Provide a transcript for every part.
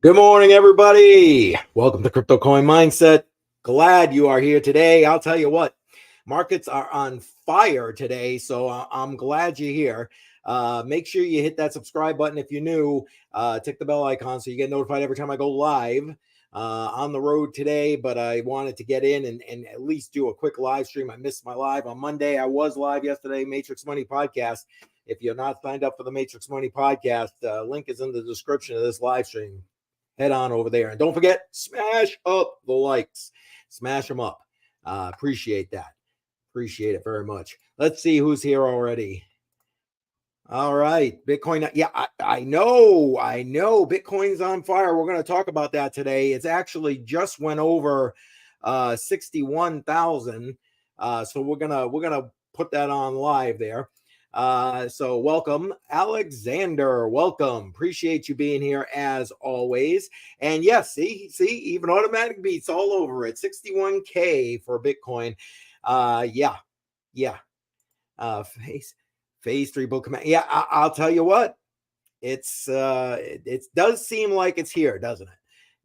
Good morning, everybody. Welcome to CryptoCoinMindSet. Glad you are here today. I'll tell you what, markets are on fire today, so I'm glad you're here. Make sure you hit that subscribe button if you're new. Tick the bell icon so you get notified every time I go live. On the road today, but I wanted to get in and at least do a quick live stream. I missed my live on Monday. I was live yesterday, Matrix Money Podcast. If you're not signed up for the Matrix Money Podcast, link is in the description of this live stream. Head on over there. And don't forget, smash up the likes. Smash them up. Appreciate that. Appreciate it very much. Let's see who's here already. All right. Bitcoin. Yeah, I know. Bitcoin's on fire. We're going to talk about that today. It's actually just went over 61,000. So we're gonna put that on live there. So welcome, Alexander. Welcome. Appreciate you being here as always. And yes, see, even automatic beats all over it. 61K for Bitcoin. Yeah. Phase 3 book command. Yeah, I'll tell you what. It does seem like it's here, doesn't it?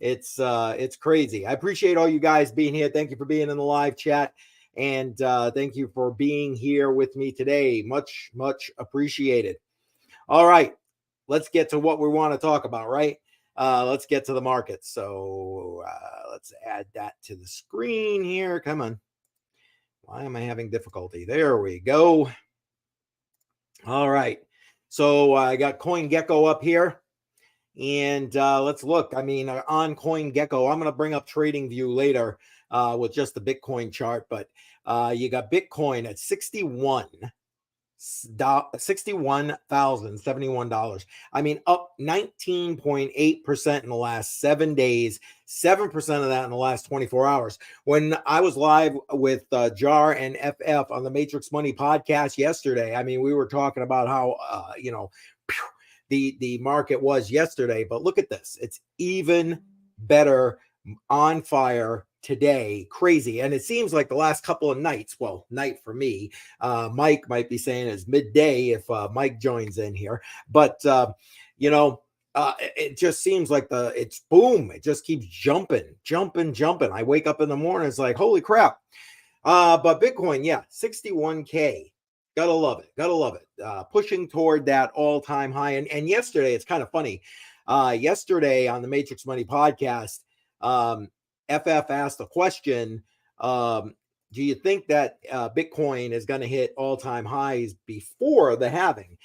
It's crazy. I appreciate all you guys being here. Thank you for being in the live chat. And thank you for being here with me today. Much appreciated. All right, let's get to what we want to talk about, right? Let's get to the market. So let's add that to the screen here. Come on. Why am I having difficulty? There we go. All right. So I got CoinGecko up here. And let's look. I mean, on CoinGecko, I'm going to bring up TradingView later with just the Bitcoin chart. But you got Bitcoin at $61,071. I mean, up 19.8% in the last 7 days, 7% of that in the last 24 hours. When I was live with Jar and FF on the Matrix Money podcast yesterday, I mean, we were talking about how, the market was yesterday, but look at this. It's even better, on fire today. Crazy. And it seems like the last couple of nights, well, night for me, Mike might be saying it's midday if Mike joins in here, but it just seems like it's boom. It just keeps jumping. I wake up in the morning, it's like, holy crap. But Bitcoin, yeah, 61K. Gotta love it. Pushing toward that all-time high. And yesterday, it's kind of funny. Yesterday on the Matrix Money podcast, FF asked a question. Do you think that Bitcoin is going to hit all-time highs before the halving?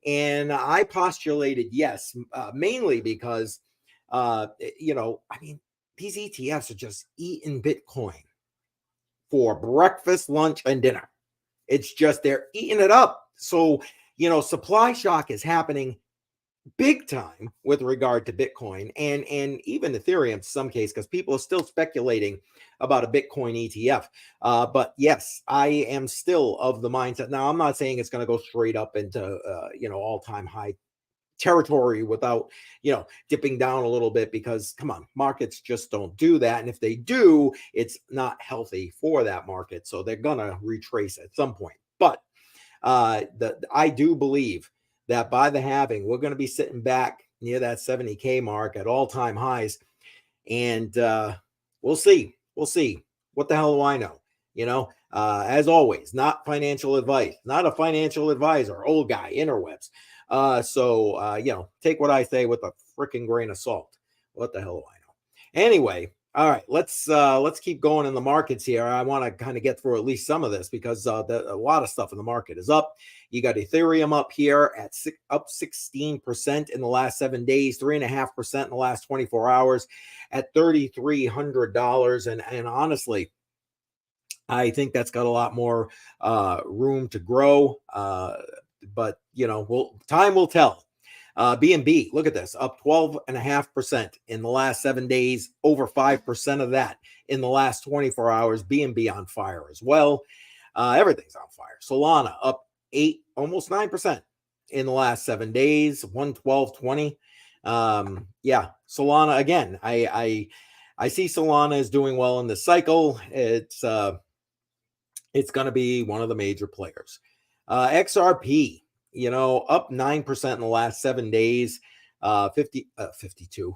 And I postulated yes, mainly because, I mean, these ETFs are just eating Bitcoin for breakfast, lunch, and dinner. It's just they're eating it up. So, supply shock is happening big time with regard to Bitcoin and even Ethereum in some case, because people are still speculating about a Bitcoin ETF. But yes, I am still of the mindset. Now, I'm not saying it's going to go straight up into, all-time high territory without dipping down a little bit, because come on, markets just don't do that, and if they do, it's not healthy for that market, so they're gonna retrace at some point. But I do believe that by the halving, we're going to be sitting back near that 70K mark at all-time highs, and we'll see. What the hell do I know? As always, not financial advice, not a financial advisor, old guy, interwebs. So take what I say with a freaking grain of salt. What the hell do I know? Anyway, all right, let's keep going in the markets here. I want to kind of get through at least some of this, because a lot of stuff in the market is up. You got Ethereum up here at up 16% in the last 7 days, 3.5% in the last 24 hours at $3,300. And honestly, I think that's got a lot more room to grow. But time will tell. BNB, look at this, up 12.5% in the last 7 days, over 5% of that in the last 24 hours. BNB on fire as well. Everything's on fire. Solana up 8, almost 9% in the last 7 days, 112.20. Yeah, Solana again. I see Solana is doing well in the cycle. It's going to be one of the major players. XRP, up 9% in the last 7 days, 52.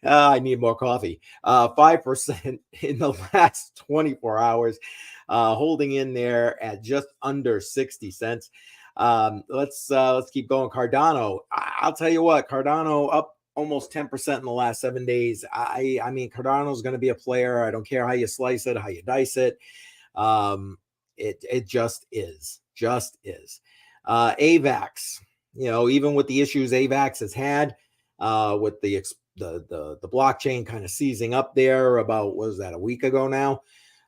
I need more coffee. 5% in the last 24 hours, holding in there at just under 60 cents. Let's keep going. Cardano. I'll tell you what, Cardano up almost 10% in the last 7 days. I mean, Cardano is going to be a player. I don't care how you slice it, how you dice it. It just is. AVAX. Even with the issues AVAX has had, with the blockchain kind of seizing up there about, what was that, a week ago now?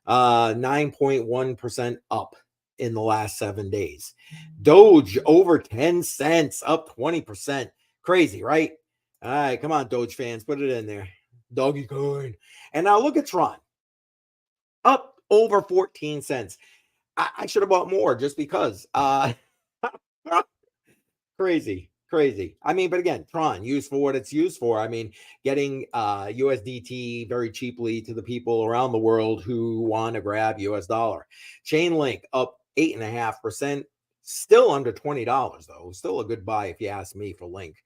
9.1% up in the last 7 days. Doge over 10 cents, up 20%. Crazy, right? All right, come on, Doge fans, put it in there. Doggy coin. And now look at Tron, up over 14 cents. I should have bought more just because. Crazy. I mean, but again, Tron, used for what it's used for. I mean, getting USDT very cheaply to the people around the world who want to grab US dollar. Chainlink up 8.5%, still under $20 though. Still a good buy if you ask me for Link.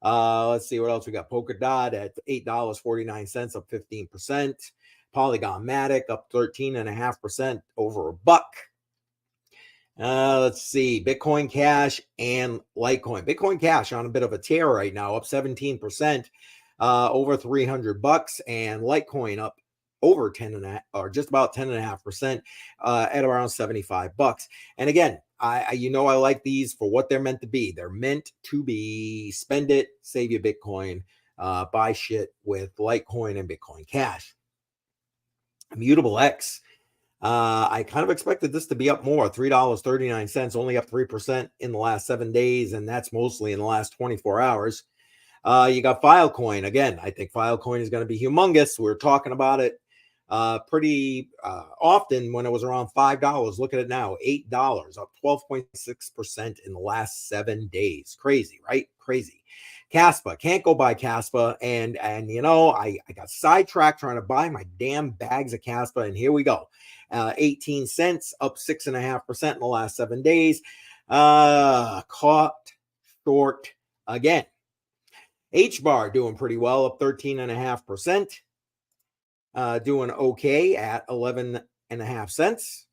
Let's see what else we got. Polkadot at $8.49, up 15%. Polygon Matic up 13.5%, over $1. Let's see, Bitcoin Cash and Litecoin. Bitcoin Cash on a bit of a tear right now, up 17%, over $300, and Litecoin up over 10.5, or just about 10.5%, at around $75. And again, I like these for what they're meant to be. They're meant to be spend it, save your Bitcoin, buy shit with Litecoin and Bitcoin Cash. Immutable X. I kind of expected this to be up more, $3.39, only up 3% in the last 7 days, and that's mostly in the last 24 hours. You got Filecoin. Again, I think Filecoin is going to be humongous. We were talking about it pretty often when it was around $5. Look at it now, $8, up 12.6% in the last 7 days. Crazy, right? Crazy. Caspa, can't go buy Caspa, and I got sidetracked trying to buy my damn bags of Caspa, and here we go. 18 cents, up 6.5% in the last 7 days. Caught short again. H-bar doing pretty well, up 13.5%. Doing okay at 11.5 cents.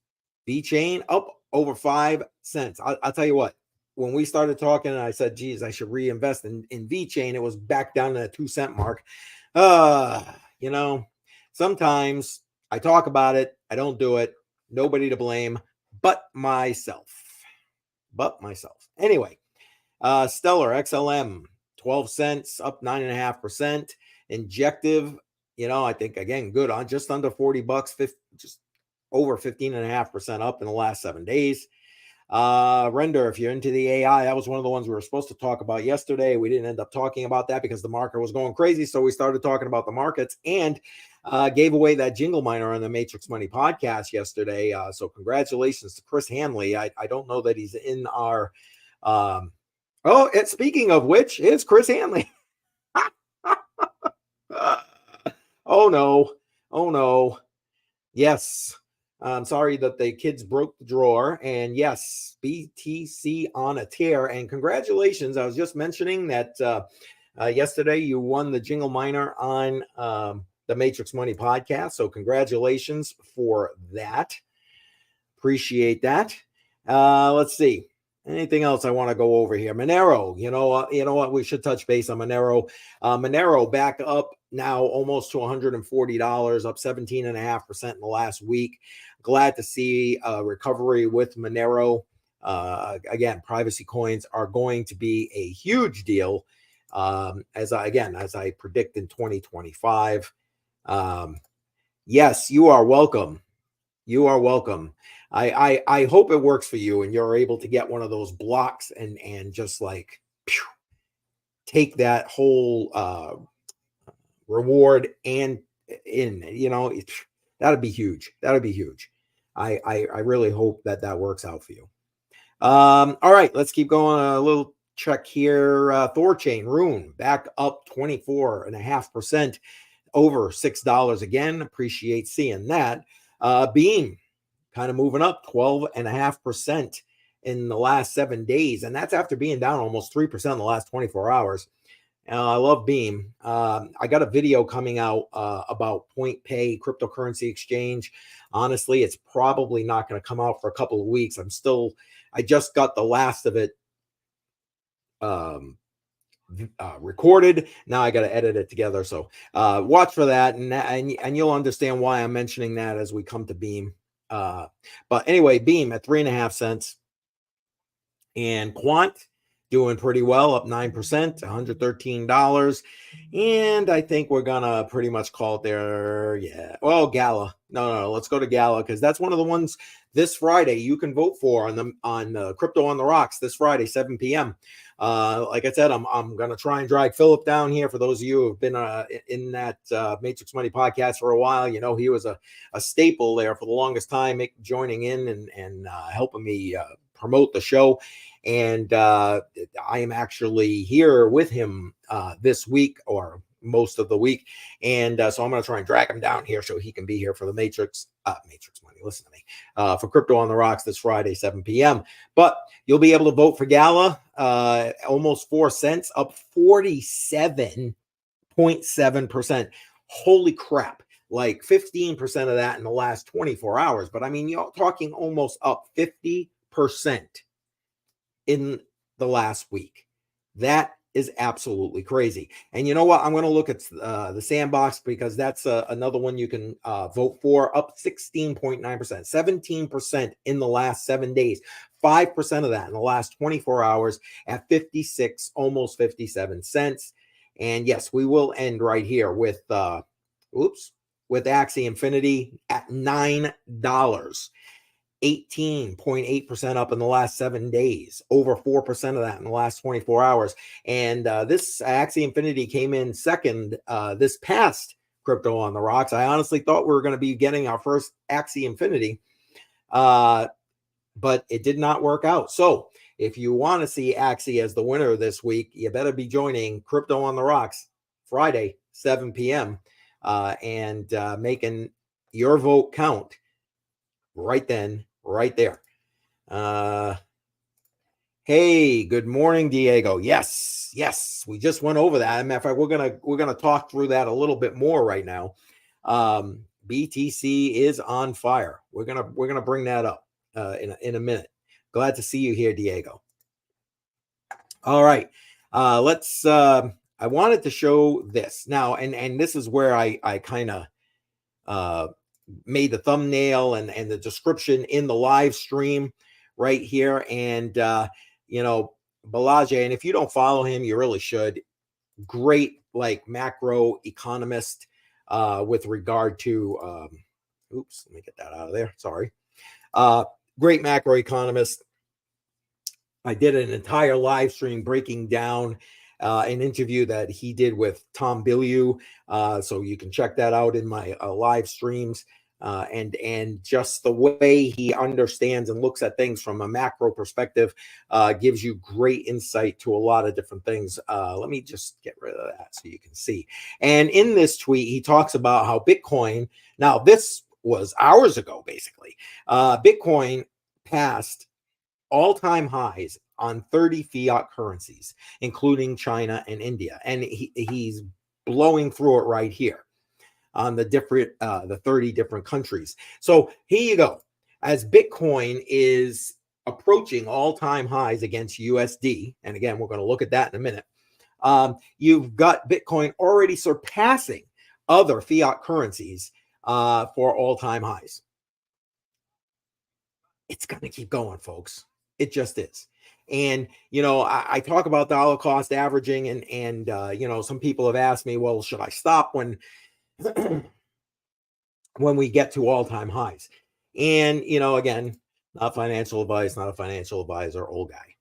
V-Chain up over 5 cents. I'll tell you what, when we started talking, I said, geez, I should reinvest in V-Chain. It was back down to the 2 cent mark. Sometimes I talk about it, I don't do it. Nobody to blame but myself. Anyway, Stellar XLM, 12 cents, up 9.5%. Injective, I think, again, good on just under $40, just over 15.5% up in the last 7 days. Render, if you're into the AI, that was one of the ones we were supposed to talk about yesterday. We didn't end up talking about that because the market was going crazy. So we started talking about the markets and gave away that jingle miner on the Matrix Money podcast yesterday. So congratulations to Chris Hanley. I don't know that he's in our speaking of which, it's Chris Hanley. Oh no. Yes. I'm sorry that the kids broke the drawer. And yes, BTC on a tear. And congratulations. I was just mentioning that yesterday you won the jingle miner on the Matrix Money podcast. So congratulations for that. Appreciate that. Let's see. Anything else I want to go over here? Monero, you know what? We should touch base on Monero. Monero back up now almost to $140, up 17.5% in the last week. Glad to see a recovery with Monero. Again, privacy coins are going to be a huge deal, as I predict in 2025. Yes, you are welcome. I hope it works for you and you're able to get one of those blocks and just like take that whole reward and that'd be huge. I really hope that works out for you. All right, let's keep going. A little check here. Thorchain Rune back up 24.5%, over $6 again. Appreciate seeing that. Beam kind of moving up 12.5% in the last 7 days. And that's after being down almost 3% in the last 24 hours. I love Beam. I got a video coming out about Point Pay cryptocurrency exchange. Honestly, it's probably not going to come out for a couple of weeks. I just got the last of it recorded. Now I got to edit it together. So watch for that, and you'll understand why I'm mentioning that as we come to Beam. But anyway, Beam at 3.5 cents, and Quant doing pretty well, up 9%, $113. And I think we're gonna pretty much call it there. Yeah. Well, Gala. No. Let's go to Gala, because that's one of the ones this Friday you can vote for on Crypto on the Rocks this Friday, 7 p.m. Like I said, I'm gonna try and drag Philip down here. For those of you who have been in that Matrix Money podcast for a while, you know he was a staple there for the longest time, joining in and helping me promote the show. And I am actually here with him this week, or most of the week. And so I'm going to try and drag him down here so he can be here for the Matrix Money. Listen to me, for Crypto on the Rocks this Friday, 7 p.m. But you'll be able to vote for Gala, almost 4 cents, up 47.7%. Holy crap. Like 15% of that in the last 24 hours. But I mean, you're talking almost up 50% in the last week. That is absolutely crazy. And you know what? I'm going to look at the Sandbox, because that's another one you can vote for, up 16.9%, 17% in the last 7 days, 5% of that in the last 24 hours at 56, almost 57 cents. And yes, we will end right here with Axie Infinity at $9. 18.8% up in the last 7 days, over 4% of that in the last 24 hours. And this Axie Infinity came in second this past Crypto on the Rocks. I honestly thought we were going to be getting our first Axie Infinity, but it did not work out. So if you want to see Axie as the winner this week, you better be joining Crypto on the Rocks Friday, 7 p.m. And making your vote count right then, right there. Hey, good morning, Diego. Yes, we just went over that. As a matter of fact, we're gonna talk through that a little bit more right now. BTC is on fire. We're gonna bring that up in a minute. Glad to see you here, Diego. All right, let's. I wanted to show this now, and this is where I kind of made the thumbnail and the description in the live stream right here. And Balaji, and if you don't follow him, you really should. Great, like, macro economist with regard to oops, let me get that out of there, sorry. Great macro economist. I did an entire live stream breaking down an interview that he did with Tom Bilyeu, so you can check that out in my live streams. And just the way he understands and looks at things from a macro perspective gives you great insight to a lot of different things. Let me just get rid of that so you can see. And in this tweet, he talks about how Bitcoin, now this was hours ago, basically, Bitcoin passed all-time highs on 30 fiat currencies, including China and India. And he's blowing through it right here on the 30 different countries. So here you go. As Bitcoin is approaching all-time highs against USD, and again, we're going to look at that in a minute, you've got Bitcoin already surpassing other fiat currencies for all-time highs. It's going to keep going, folks. It just is. And, I talk about dollar cost averaging, and some people have asked me, well, should I stop when we get to all-time highs? And, again, not financial advice, not a financial advisor, old guy.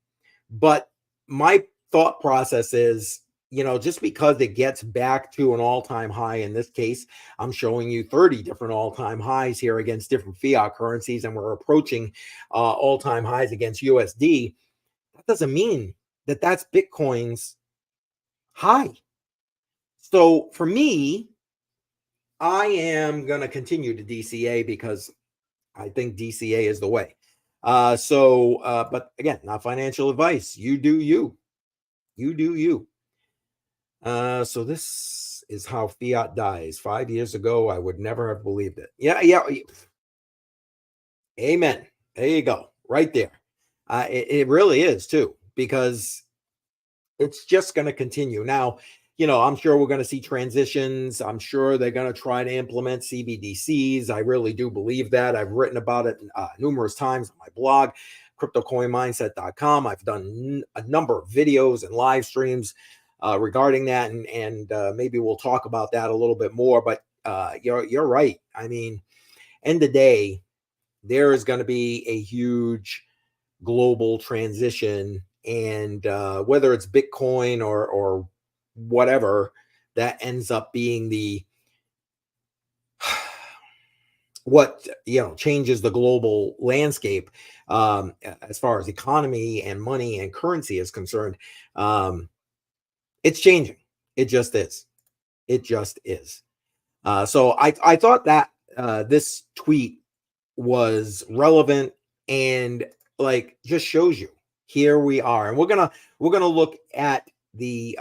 But my thought process is, just because it gets back to an all-time high, in this case, I'm showing you 30 different all-time highs here against different fiat currencies, and we're approaching all-time highs against USD. That doesn't mean that that's Bitcoin's high. So for me, I am going to continue to DCA because I think DCA is the way. But again, not financial advice. You do you. You do you. So this is how fiat dies. 5 years ago, I would never have believed it. Yeah. Amen. There you go. Right there. It really is too, because it's just going to continue. Now, I'm sure we're going to see transitions. I'm sure they're going to try to implement CBDCs. I really do believe that. I've written about it numerous times on my blog, CryptoCoinMindSet.com. I've done a number of videos and live streams regarding that, and maybe we'll talk about that a little bit more. But you're right. I mean, end of day, there is going to be a huge global transition, and whether it's Bitcoin or whatever, that ends up being the what changes the global landscape as far as economy and money and currency is concerned. It's changing. It just is. So I thought that this tweet was relevant, and like just shows you here we are. And we're gonna look at the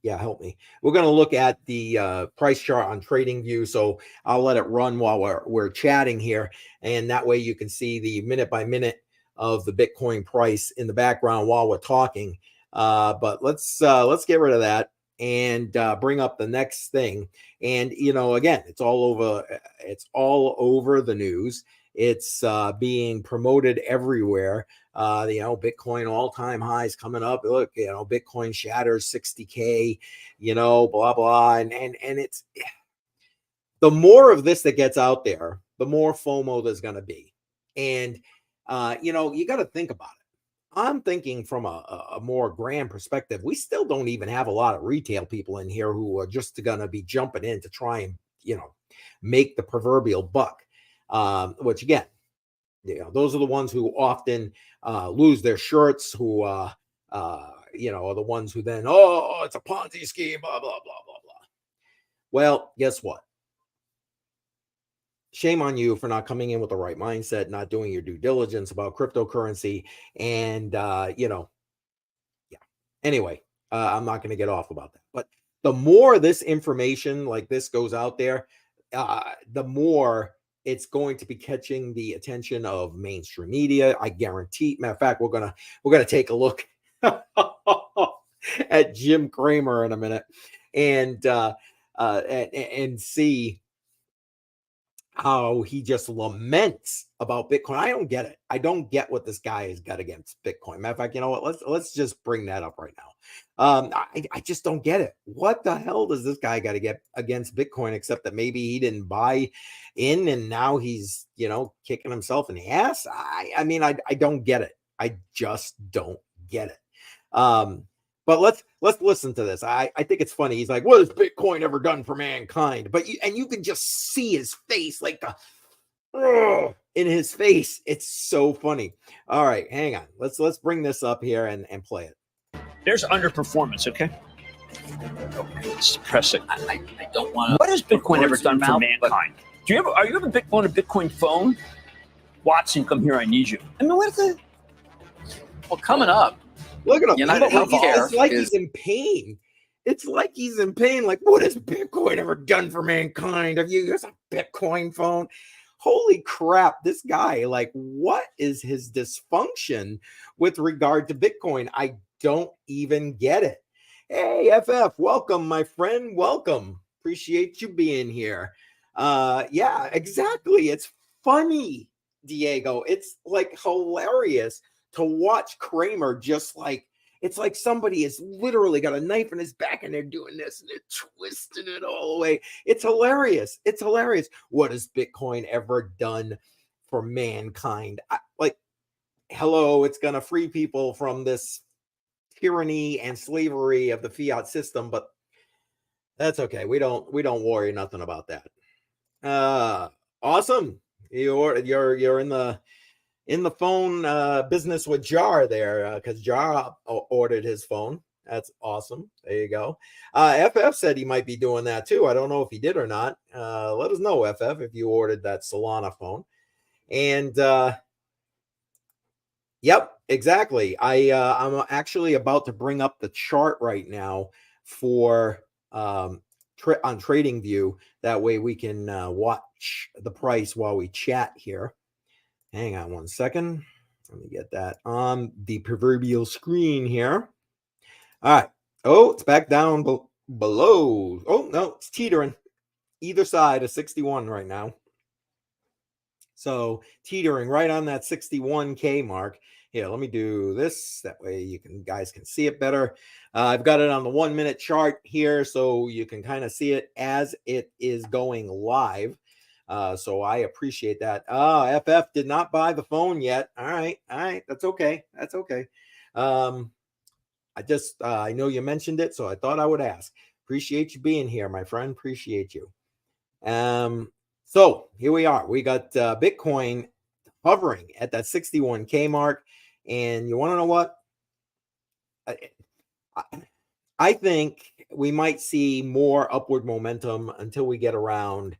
help me. We're gonna look at the price chart on TradingView. So I'll let it run while we're chatting here, and that way you can see the minute by minute of the Bitcoin price in the background while we're talking. But let's get rid of that and bring up the next thing. And again, it's all over the news. It's being promoted everywhere. Bitcoin all-time highs coming up. Look, Bitcoin shatters 60K, blah blah. And it's, the more of this that gets out there, the more FOMO there's going to be. And you got to think about it. I'm thinking from a more grand perspective. We still don't even have a lot of retail people in here who are just going to be jumping in to try and, make the proverbial buck. Which again, those are the ones who often lose their shirts, who, are the ones who then, it's a Ponzi scheme, blah, blah, blah, blah, blah. Well, guess what? Shame on you for not coming in with the right mindset, not doing your due diligence about cryptocurrency. And, Anyway, I'm not going to get off about that. But the more this information like this goes out there, the more it's going to be catching the attention of mainstream media. I guarantee. Matter of fact, we're gonna take a look at Jim Cramer in a minute, and see how he just laments about Bitcoin. I don't get it. I don't get what this guy has got against Bitcoin. Matter of fact, you know what? Let's just bring that up right now. I just don't get it. What the hell does this guy got to get against Bitcoin, except that maybe he didn't buy in and now he's kicking himself in the ass? I mean, I don't get it. I just don't get it. But let's listen to this. I think it's funny. He's like, "What has Bitcoin ever done for mankind?" But you can just see his face, like in his face. It's so funny. All right, hang on. Let's bring this up here and play it. There's underperformance. Okay. Let's press it. I don't want to. What has Bitcoin ever done for mankind? Are you ever on a Bitcoin phone? Watson, come here. I need you. I mean, what the? Well, coming up. Look at him. It's like he's in pain. It's like he's in pain. Like, what has Bitcoin ever done for mankind? Have you used a Bitcoin phone? Holy crap. This guy, like, what is his dysfunction with regard to Bitcoin? I don't even get it. Hey, FF, welcome, my friend. Welcome. Appreciate you being here. Yeah, exactly. It's funny, Diego. It's like hilarious to watch Cramer just like, it's like somebody has literally got a knife in his back and they're doing this and they're twisting it all the way. It's hilarious. It's hilarious. What has Bitcoin ever done for mankind? Hello, it's going to free people from this tyranny and slavery of the fiat system, but that's okay. We don't worry nothing about that. Awesome. You're in the phone business with Jar there, because Jar ordered his phone. That's awesome. There you go. FF said he might be doing that too. I don't know if he did or not. Let us know, FF, if you ordered that Solana phone. And yep, exactly. I'm actually about to bring up the chart right now for on TradingView. That way we can watch the price while we chat here. Hang on one second. Let me get that on the proverbial screen here. All right. Oh, it's back down below. Oh, no, it's teetering either side of 61 right now. So teetering right on that 61K mark. Here, let me do this. That way you guys can see it better. I've got it on the 1 minute chart here, so you can kind of see it as it is going live. So I appreciate that. FF did not buy the phone yet. All right. That's okay. I know you mentioned it, so I thought I would ask. Appreciate you being here, my friend. Appreciate you. So here we are. We got Bitcoin hovering at that 61K mark. And you want to know what? I think we might see more upward momentum until we get around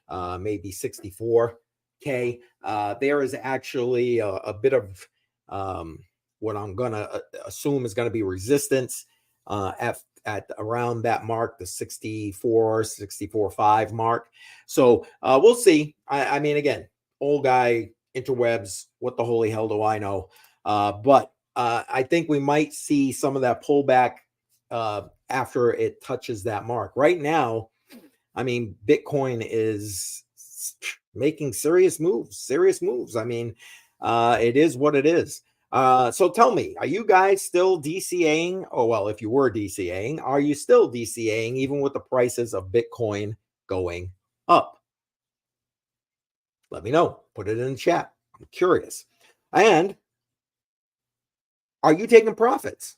maybe 64K. There is actually a bit of what I'm going to assume is going to be resistance at around that mark, the 64.5 mark. So we'll see. I mean, again, old guy, interwebs, what the holy hell do I know? But I think we might see some of that pullback after it touches that mark. Right now, I mean, Bitcoin is making serious moves. I mean, it is what it is. So tell me, are you guys still DCAing? Oh, well, if you were DCAing, are you still DCAing even with the prices of Bitcoin going up? Let me know. Put it in the chat. I'm curious. And are you taking profits?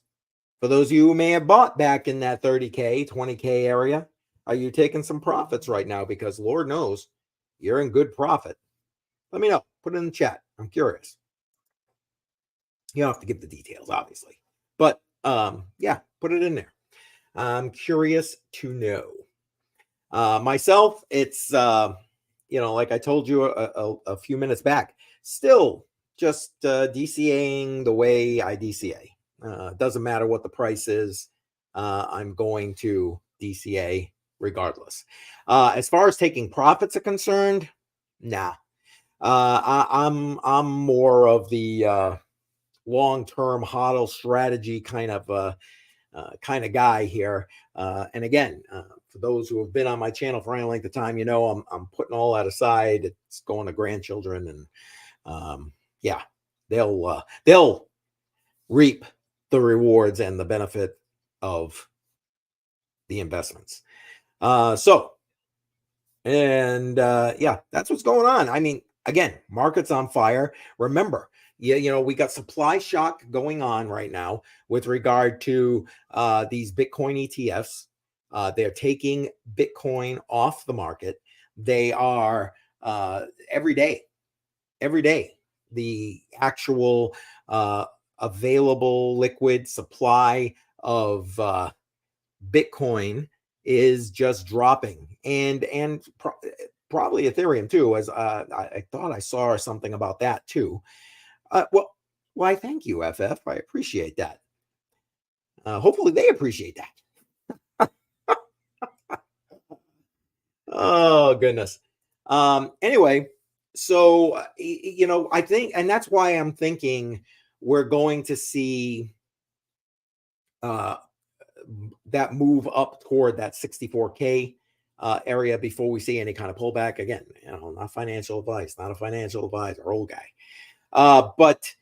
For those of you who may have bought back in that 30K, 20K area, are you taking some profits right now? Because Lord knows you're in good profit. Let me know. Put it in the chat. I'm curious. You don't have to give the details, obviously. But yeah, put it in there. I'm curious to know. Myself, it's, like I told you a few minutes back, still just DCAing the way I DCA. Doesn't matter what the price is. I'm going to DCA regardless. As far as taking profits are concerned, nah. I'm more of the long-term hodl strategy kind of guy here. And again, for those who have been on my channel for any length of time, I'm putting all that aside. It's going to grandchildren, and yeah, they'll reap the rewards and the benefit of the investments. Yeah, that's what's going on. I mean, again, market's on fire. Remember, we got supply shock going on right now with regard to these Bitcoin ETFs. They're taking Bitcoin off the market. They are every day, the actual available liquid supply of Bitcoin is just dropping, and probably Ethereum too, as I thought I saw something about that too. Well, why, thank you, FF. I appreciate that. Hopefully they appreciate that. Oh, goodness. Anyway, so, I think, and that's why I'm thinking we're going to see that move up toward that 64K area before we see any kind of pullback. Again, not financial advice, not a financial advisor, old guy. But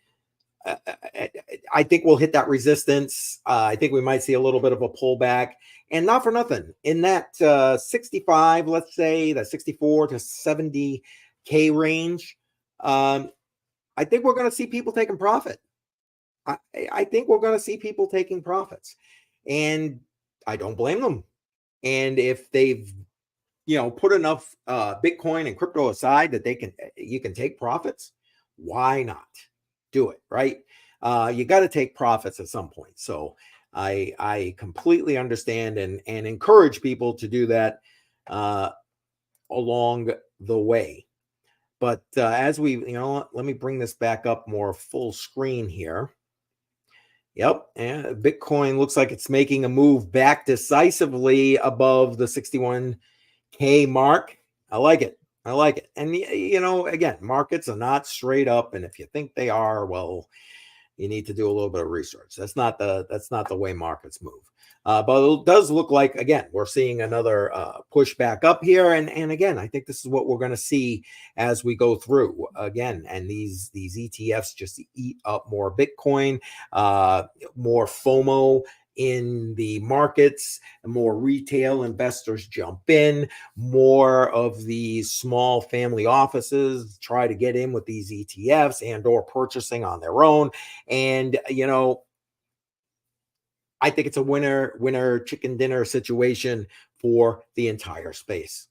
I think we'll hit that resistance. I think we might see a little bit of a pullback, and not for nothing in that 65, let's say that 64 to 70K range. I think we're going to see people taking profit. I think we're going to see people taking profits, and I don't blame them. And if they've, put enough Bitcoin and crypto aside that you can take profits, why not do it? Right? You got to take profits at some point. So I completely understand and encourage people to do that along the way. But as we, let me bring this back up more full screen here. Yep. And Bitcoin looks like it's making a move back decisively above the 61K mark. I like it. I like it. And, you know, again, markets are not straight up. And if you think they are, well, you need to do a little bit of research. That's not the way markets move. But it does look like, again, we're seeing another push back up here. And again, I think this is what we're going to see as we go through again. And these ETFs just eat up more Bitcoin, more FOMO in the markets, more retail investors jump in, more of these small family offices try to get in with these ETFs and or purchasing on their own. And, you know, I think it's a winner chicken dinner situation for the entire space.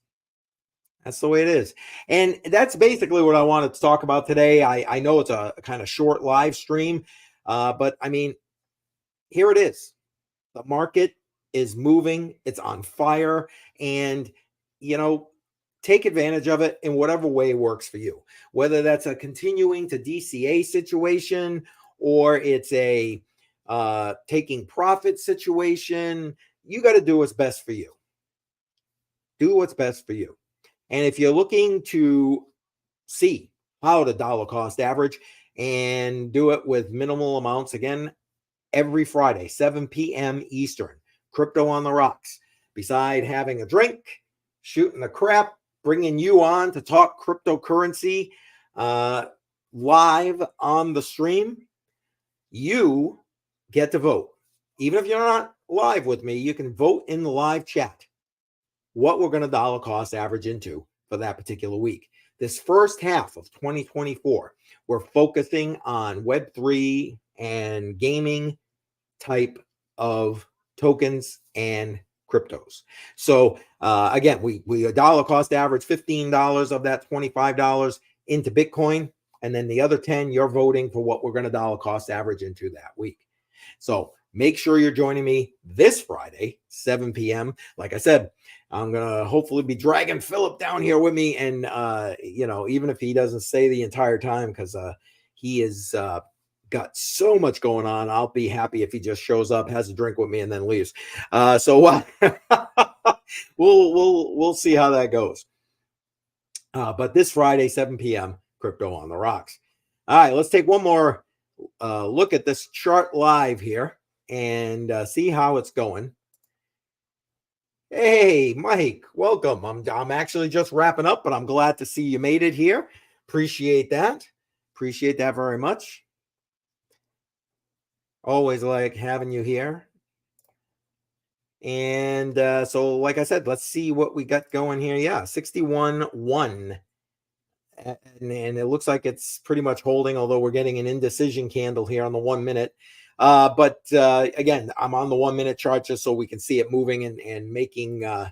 That's the way it is. And that's basically what I wanted to talk about today. I know it's a kind of short live stream, but I mean, here it is. The market is moving. It's on fire. And, you know, take advantage of it in whatever way works for you, whether that's a continuing to DCA situation or it's a taking profit situation. You got to do what's best for you. Do what's best for you. And if you're looking to see how to dollar cost average and do it with minimal amounts, again, every Friday, 7 p.m. Eastern, Crypto on the Rocks. Beside having a drink, shooting the crap, bringing you on to talk cryptocurrency live on the stream, you get to vote. Even if you're not live with me, you can vote in the live chat what we're going to dollar cost average into for that particular week. This first half of 2024, we're focusing on Web3 and gaming type of tokens and cryptos. So again, we dollar cost average $15 of that $25 into Bitcoin, and then the other 10 you're voting for what we're going to dollar cost average into that week. So make sure you're joining me this Friday, 7 p.m. Like I said, I'm going to hopefully be dragging Philip down here with me, and you know, even if he doesn't stay the entire time, because he is got so much going on, I'll be happy if he just shows up, has a drink with me, and then leaves. So we'll see how that goes. But this Friday, 7 p.m., Crypto on the Rocks. All right, let's take one more look at this chart live here and see how it's going. Hey, Mike, welcome. I'm actually just wrapping up, but I'm glad to see you made it here. Appreciate that. Appreciate that very much. Always like having you here. And so, like I said, let's see what we got going here. Yeah, 61.1. And it looks like it's pretty much holding, although we're getting an indecision candle here on the 1 minute. But again, I'm on the 1 minute chart just so we can see it moving and making the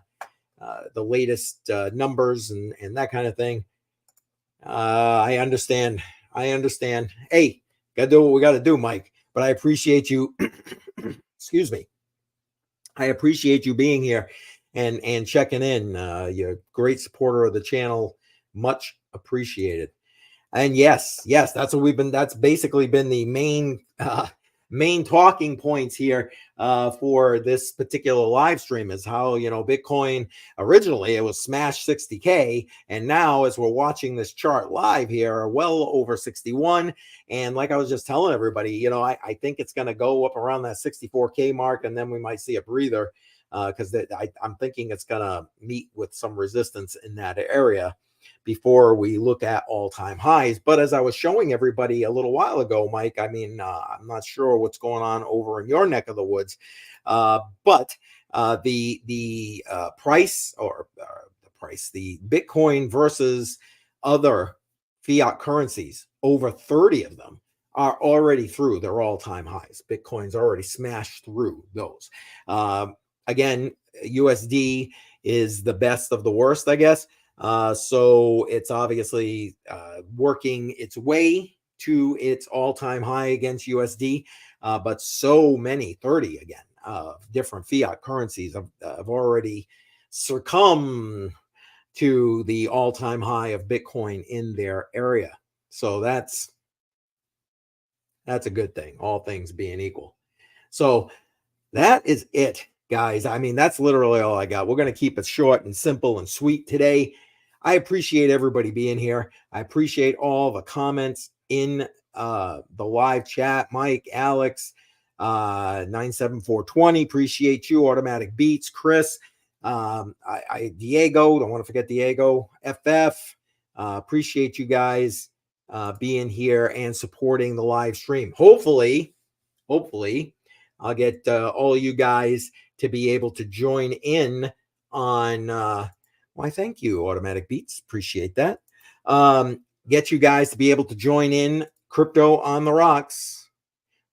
latest numbers and that kind of thing. I understand. Hey, got to do what we got to do, Mike. But I appreciate you. Excuse me. I appreciate you being here and checking in. You're a great supporter of the channel. Much appreciated. And yes, that's what that's basically been the main talking points here for this particular live stream, is how, you know, Bitcoin originally it was smashed 60K, and now as we're watching this chart live here, well over 61. And like I was just telling everybody, you know, I think it's going to go up around that 64K mark, and then we might see a breather because I'm thinking it's going to meet with some resistance in that area before we look at all-time highs. But as I was showing everybody a little while ago, Mike, I mean, I'm not sure what's going on over in your neck of the woods, but the price the Bitcoin versus other fiat currencies, over 30 of them are already through their all-time highs. Bitcoin's already smashed through those. Again, USD is the best of the worst, I guess. So it's obviously working its way to its all-time high against USD, but so many 30 again different fiat currencies have already succumbed to the all-time high of Bitcoin in their area. So that's a good thing, all things being equal. So that is it, guys. I mean, that's literally all I got. We're going to keep it short and simple and sweet today. I appreciate everybody being here. I appreciate all the comments in the live chat. Mike, Alex, 97420, appreciate you. Automatic Beats, Chris, Diego, don't want to forget Diego, FF, appreciate you guys being here and supporting the live stream. Hopefully I'll get all of you guys to be able to join in on why thank you, Automatic Beats, appreciate that. Get you guys to be able to join in Crypto on the Rocks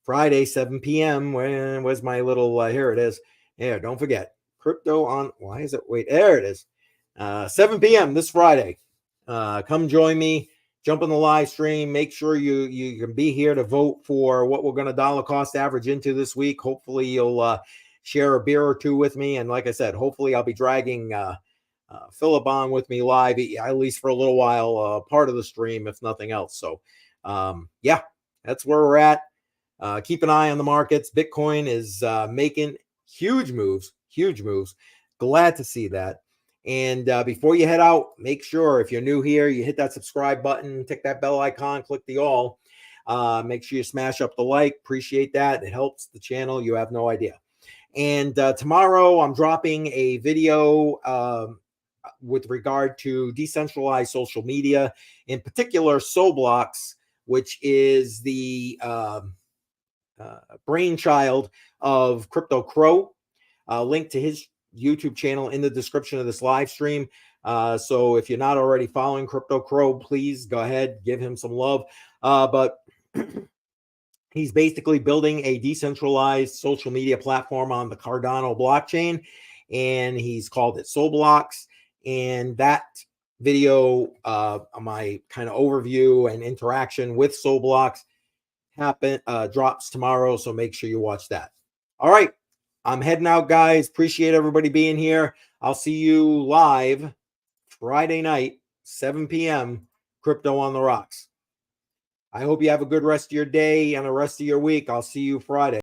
Friday 7 p.m. Where's my little here it is. Yeah, don't forget Crypto on, why is it, wait, there it is. 7 p.m. this Friday. Come join me, jump in the live stream. Make sure you can be here to vote for what we're going to dollar cost average into this week. Hopefully you'll share a beer or two with me, and like I said, hopefully I'll be dragging Philip on with me live, at least for a little while, part of the stream, if nothing else. So yeah, that's where we're at. Keep an eye on the markets. Bitcoin is making huge moves. Glad to see that. And before you head out, make sure if you're new here, you hit that subscribe button, tick that bell icon, click the all. Make sure you smash up the like. Appreciate that. It helps the channel. You have no idea. And tomorrow I'm dropping a video with regard to decentralized social media, in particular Soblox, which is the brainchild of Crypto Crow. Link to his YouTube channel in the description of this live stream. So if you're not already following Crypto Crow, please go ahead, give him some love. But he's basically building a decentralized social media platform on the Cardano blockchain, and he's called it Soblox. And that video, my kind of overview and interaction with Soblox drops tomorrow, so make sure you watch that. All right, I'm heading out, guys. Appreciate everybody being here. I'll see you live Friday night, 7 p.m. Crypto on the Rocks. I hope you have a good rest of your day and the rest of your week. I'll see you Friday.